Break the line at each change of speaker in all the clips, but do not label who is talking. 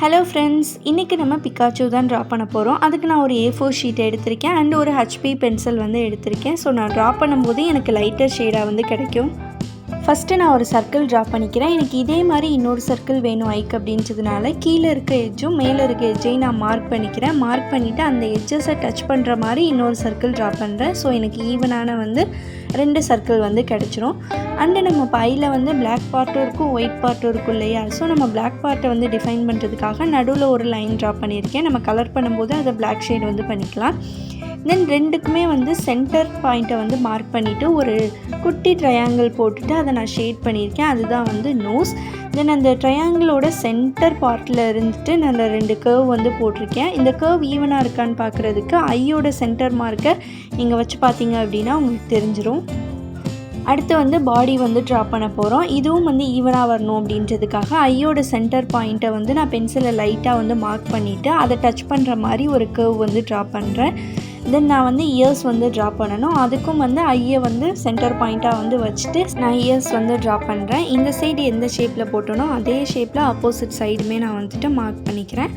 Hello friends, இன்றைக்கி நம்ம Pikachu தான் ட்ரா பண்ண போகிறோம். அதுக்கு நான் ஒரு A4 ஷீட் எடுத்திருக்கேன் அண்ட் ஒரு ஹெச்பி பென்சில் வந்து எடுத்திருக்கேன். ஸோ நான் ட்ரா பண்ணும்போது எனக்கு லைட்டர் ஷேடாக வந்து கிடைக்கும். ஃபஸ்ட்டு நான் ஒரு சர்க்கிள் ட்ரா பண்ணிக்கிறேன். எனக்கு இதே மாதிரி இன்னொரு சர்க்கிள் வேணும் ஐக்கு அப்படின்றதுனால கீழே இருக்க எட்ஜும் மேலே இருக்க எட்ஜையும் நான் மார்க் பண்ணிக்கிறேன். மார்க் பண்ணிவிட்டு அந்த எட்ஜஸை டச் பண்ணுற மாதிரி இன்னொரு சர்க்கிள் ட்ரா பண்ணுறேன். ஸோ எனக்கு ஈவனான வந்து 2 சர்க்கிள் வந்து கிடச்சிரும். அண்டு நம்ம பையில் வந்து பிளாக் பார்ட்டும் இருக்கும், ஒயிட் பார்ட்டும் இருக்கும் இல்லையா? ஸோ நம்ம பிளாக் பார்ட்டை வந்து டிஃபைன் பண்ணுறதுக்காக நடுவில் ஒரு லைன் ட்ரா பண்ணியிருக்கேன். நம்ம கலர் பண்ணும்போது அதை பிளாக் ஷேட் வந்து பண்ணிக்கலாம். தென் ரெண்டுக்குமே வந்து சென்டர் பாயிண்ட்டை வந்து மார்க் பண்ணிவிட்டு ஒரு குட்டி ட்ரையாங்கிள் போட்டுட்டு அதை நான் ஷேட் பண்ணியிருக்கேன். அதுதான் வந்து நோஸ். தென் அந்த ட்ரையாங்கிளோட சென்டர் பார்ட்டில் இருந்துட்டு நான் 2 கர்வ் வந்து போட்டிருக்கேன். இந்த கர்வ் ஈவனாக இருக்கான்னு பார்க்குறதுக்கு ஐயோட சென்டர் மார்க்கை நீங்கள் வச்சு பார்த்தீங்க அப்படின்னா உங்களுக்கு தெரிஞ்சிடும். அடுத்து வந்து பாடி வந்து ட்ரா பண்ண போகிறோம். இதுவும் வந்து ஈவனாக வரணும் அப்படின்றதுக்காக ஐயோட சென்டர் பாயிண்ட்டை வந்து நான் பென்சிலில் லைட்டாக வந்து மார்க் பண்ணிவிட்டு அதை டச் பண்ணுற மாதிரி ஒரு கர்வ் வந்து ட்ரா பண்ணுறேன். தென் நான் வந்து இயர்ஸ் வந்து ட்ரா பண்ணணும். அதுக்கும் வந்து ஐயை வந்து சென்டர் பாயிண்ட்டாக வந்து வச்சுட்டு நான் இயர்ஸ் வந்து ட்ரா பண்ணுறேன். இந்த சைடு எந்த ஷேப்பில் போட்டனோ அதே ஷேப்பில் ஆப்போசிட் சைடுமே நான் வந்துட்டு மார்க் பண்ணிக்கிறேன்.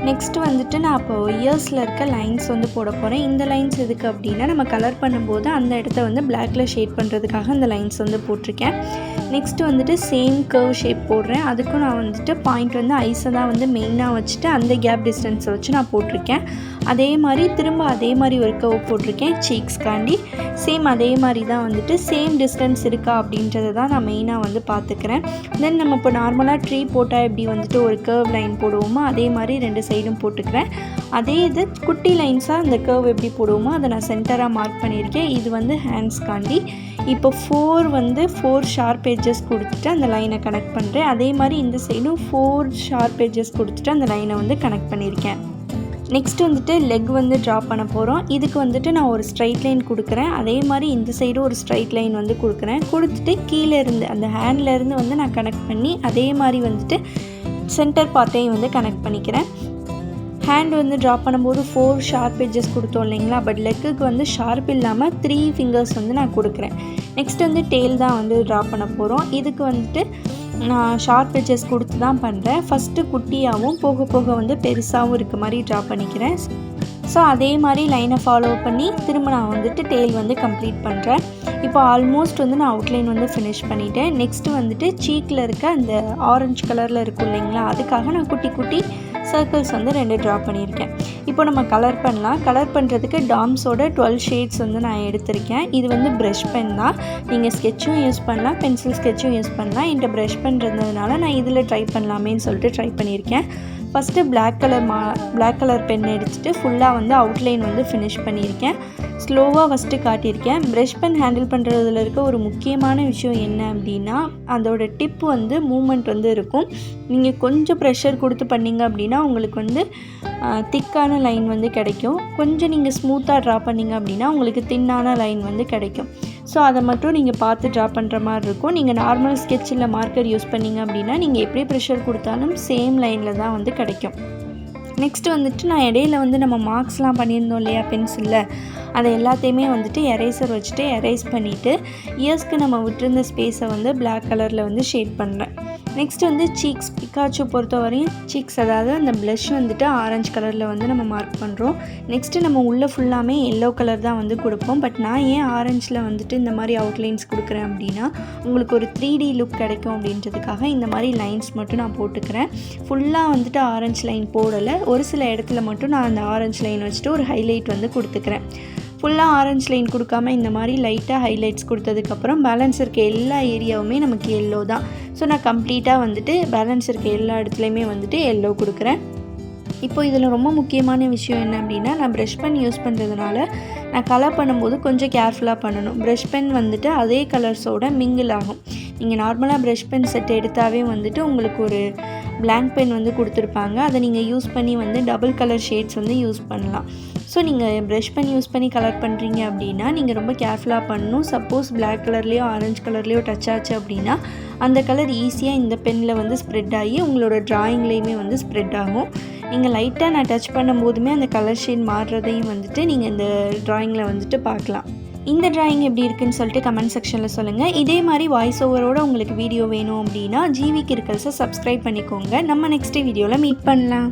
நெக்ஸ்ட்டு வந்துட்டு நான் அப்போது இயர்ஸில் இருக்க லைன்ஸ் வந்து போட போகிறேன். இந்த லைன்ஸ் எதுக்கு அப்படின்னா நம்ம கலர் பண்ணும்போது அந்த இடத்த வந்து பிளாக்கில் ஷேட் பண்ணுறதுக்காக இந்த லைன்ஸ் வந்து போட்டிருக்கேன். நெக்ஸ்ட்டு வந்துட்டு சேம் கர்வ் ஷேப் போடுறேன். அதுக்கும் நான் வந்துட்டு பாயிண்ட் வந்து ஐஸை தான் வந்து மெயினாக வச்சுட்டு அந்த கேப் டிஸ்டன்ஸை வச்சு நான் போட்டிருக்கேன். அதே மாதிரி திரும்ப அதே மாதிரி ஒரு கர்வ் போட்டிருக்கேன் சீக்ஸ்காண்டி. சேம் அதே மாதிரி தான் வந்துட்டு சேம் டிஸ்டன்ஸ் இருக்கா அப்படின்றத தான் நான் மெயினாக வந்து பார்த்துக்கிறேன். தென் நம்ம இப்போ நார்மலாக ட்ரீ போட்டால் எப்படி வந்துட்டு ஒரு கர்வ் லைன் போடுவோமோ அதே மாதிரி 2 சைடும் போட்டுக்கிறேன். அதே இது குட்டி லைன்ஸாக அந்த கர்வ் எப்படி போடுவோமோ அதை நான் சென்டராக மார்க் பண்ணியிருக்கேன். இது வந்து ஹேண்ட்ஸ்காண்டி. இப்போ 4 ஷார்ப் எட்ஜஸ் கொடுத்துட்டு அந்த லைனை கனெக்ட் பண்ணுறேன். அதே மாதிரி இந்த சைடும் 4 ஷார்ப் எட்ஜஸ் கொடுத்துட்டு அந்த லைனை வந்து கனெக்ட் பண்ணியிருக்கேன். நெக்ஸ்ட் வந்துட்டு லெக் வந்து ட்ரா பண்ண போகிறோம். இதுக்கு வந்துட்டு நான் ஒரு ஸ்ட்ரைட் லைன் கொடுக்குறேன். அதே மாதிரி இந்த சைடும் ஒரு ஸ்ட்ரைட் லைன் வந்து கொடுக்குறேன். கொடுத்துட்டு கீழே இருந்து அந்த ஹேண்ட்லேருந்து வந்து நான் கனெக்ட் பண்ணி அதே மாதிரி வந்துட்டு சென்டர் பார்ட்டையும் வந்து கனெக்ட் பண்ணிக்கிறேன். ஹேண்ட் வந்து ட்ரா பண்ணும்போது 4 ஷார்ப் எட்ஜஸ் கொடுத்தோம் இல்லைங்களா? பட் லெக்குக்கு வந்து ஷார்ப் இல்லாமல் 3 ஃபிங்கர்ஸ் வந்து நான் கொடுக்குறேன். நெக்ஸ்ட் வந்து டெயில் தான் வந்து ட்ரா பண்ண போகிறோம். இதுக்கு வந்துட்டு நான் ஷார்ப் எட்ஜஸ் கொடுத்து தான் பண்ணுறேன். ஃபஸ்ட்டு குட்டியாகவும் போக போக வந்து பெருசாகவும் இருக்க மாதிரி ட்ரா பண்ணிக்கிறேன். ஸோ அதே மாதிரி லைனை ஃபாலோ பண்ணி திரும்ப நான் வந்துட்டு டெயில் வந்து கம்ப்ளீட் பண்ணுறேன். இப்போ ஆல்மோஸ்ட் வந்து நான் அவுட்லைன் வந்து ஃபினிஷ் பண்ணிட்டேன். நெக்ஸ்ட்டு வந்துட்டு சீக்கில் இருக்க அந்த ஆரஞ்சு கலரில் இருக்கும் இல்லைங்களா? அதுக்காக நான் குட்டி குட்டி சர்க்கிள்ஸ் வந்து 2 ட்ரா பண்ணியிருக்கேன். இப்போ நம்ம கலர் பண்ணலாம். கலர் பண்ணுறதுக்கு டாம்ஸோட 12 ஷேட்ஸ் வந்து நான் எடுத்திருக்கேன். இது வந்து ப்ரஷ் பென் தான். நீங்கள் ஸ்கெட்சும் யூஸ் பண்ணலாம், பென்சில் ஸ்கெட்சும் யூஸ் பண்ணலாம். என்கிட்ட ப்ரஷ் பண்ணுறதுனால நான் இதில் ட்ரை பண்ணலாமேன்னு சொல்லிட்டு ட்ரை பண்ணியிருக்கேன். ஃபஸ்ட்டு பிளாக் கலர் பென் எடுத்துகிட்டு ஃபுல்லாக வந்து அவுட்லைன் வந்து ஃபினிஷ் பண்ணியிருக்கேன். ஸ்லோவாக ஃபஸ்ட்டு காட்டியிருக்கேன். ப்ரஷ் பென் ஹேண்டில் பண்ணுறதுல இருக்க ஒரு முக்கியமான விஷயம் என்ன அப்படின்னா அதோட டிப் வந்து மூமெண்ட் வந்து இருக்கும். நீங்கள் கொஞ்சம் ப்ரெஷர் கொடுத்து பண்ணிங்க அப்படின்னா உங்களுக்கு வந்து திக்கான லைன் வந்து கிடைக்கும். கொஞ்சம் நீங்கள் ஸ்மூத்தாக ட்ரா பண்ணிங்க அப்படின்னா உங்களுக்கு தின்னான லைன் வந்து கிடைக்கும். ஸோ அதை மட்டும் நீங்கள் பார்த்து ட்ரா பண்ணுற மாதிரி இருக்கும். நீங்கள் நார்மல் ஸ்கெட்சில் மார்க்கர் யூஸ் பண்ணிங்க அப்படின்னா நீங்கள் எப்படி ப்ரெஷர் கொடுத்தாலும் சேம் லைனில் தான் வந்து கிடைக்கும். நெக்ஸ்ட்டு வந்துட்டு நான் இடையில வந்து நம்ம மார்க்ஸ்லாம் பண்ணியிருந்தோம் இல்லையா பென்சிலில், அதை எல்லாத்தையுமே வந்துட்டு எரேசர் வச்சுட்டு எரேஸ் பண்ணிவிட்டு இயர்ஸ்க்கு நம்ம விட்டுருந்த ஸ்பேஸை வந்து பிளாக் கலரில் வந்து ஷேட் பண்ணுறேன். நெக்ஸ்ட் வந்து சீக்ஸ். பிகாச்சு பொறுத்த வரையும் சீக்ஸ், அதாவது அந்த ப்ளஷ் வந்துட்டு ஆரஞ்சு கலரில் வந்து நம்ம மார்க் பண்ணுறோம். நெக்ஸ்ட்டு நம்ம உள்ளே ஃபுல்லாமே எல்லோ கலர் தான் வந்து கொடுப்போம். பட் நான் ஏன் ஆரஞ்சில் வந்துட்டு இந்த மாதிரி அவுட்லைன்ஸ் கொடுக்குறேன் அப்படின்னா உங்களுக்கு ஒரு 3D லுக் கிடைக்கும் அப்படின்றதுக்காக இந்த மாதிரி லைன்ஸ் மட்டும் நான் போட்டுக்கிறேன். ஃபுல்லாக வந்துட்டு ஆரஞ்சு லைன் போடலை. ஒரு சில இடத்துல மட்டும் நான் அந்த ஆரஞ்சு லைன் வச்சுட்டு ஒரு ஹைலைட் வந்து கொடுத்துக்கிறேன். ஃபுல்லாக ஆரஞ்சு லைன் கொடுக்காம இந்த மாதிரி லைட்டாக ஹைலைட்ஸ் கொடுத்ததுக்கப்புறம் பேலன்ஸ் இருக்க எல்லா ஏரியாவுமே நமக்கு எல்லோ தான். ஸோ நான் கம்ப்ளீட்டாக வந்துட்டு பேலன்ஸ் இருக்க எல்லா இடத்துலையுமே வந்துட்டு எல்லோ கொடுக்குறேன். இப்போ இதில் ரொம்ப முக்கியமான விஷயம் என்ன அப்படின்னா நான் ப்ரஷ் பென் யூஸ் பண்ணுறதுனால நான் கலர் பண்ணும்போது கொஞ்சம் கேர்ஃபுல்லாக பண்ணணும். ப்ரஷ் பென் வந்துட்டு அதே கலர்ஸோட மிங்கிள் ஆகும். நீங்கள் நார்மலாக ப்ரஷ் பென் செட் எடுத்தாவே வந்துட்டு உங்களுக்கு ஒரு பிளாங்க் பென் வந்து கொடுத்துருப்பாங்க. அதை நீங்கள் யூஸ் பண்ணி வந்து டபுள் கலர் ஷேட்ஸ் வந்து யூஸ் பண்ணலாம். ஸோ நீங்கள் ப்ரஷ் பென் யூஸ் பண்ணி கலர் பண்ணுறீங்க அப்படின்னா நீங்கள் ரொம்ப கேர்ஃபுல்லாக பண்ணணும். சப்போஸ் பிளாக் கலர்லேயோ ஆரஞ்சு கலர்லேயோ டச் ஆச்சு அப்படின்னா அந்த கலர் ஈஸியாக இந்த பெனில் வந்து ஸ்ப்ரெட் ஆகி உங்களோட ட்ராயிங்லேயுமே வந்து ஸ்ப்ரெட் ஆகும். நீங்கள் லைட்டாக நான் டச் பண்ணும்போதுமே அந்த கலர் ஷேட் மாறுறதையும் வந்துட்டு நீங்கள் இந்த ட்ராயிங்கில் வந்துட்டு பார்க்கலாம். இந்த டிராயிங் எப்படி இருக்குன்னு சொல்லிட்டு கமெண்ட் செக்ஷனில் சொல்லுங்கள். இதே மாதிரி வாய்ஸ் ஓவரோட உங்களுக்கு வீடியோ வேணும் அப்படின்னா ஜிவி கிறுக்கல்ஸை சப்ஸ்கிரைப் பண்ணிக்கோங்க. நம்ம நெக்ஸ்ட் வீடியோவில் மீட் பண்ணலாம்.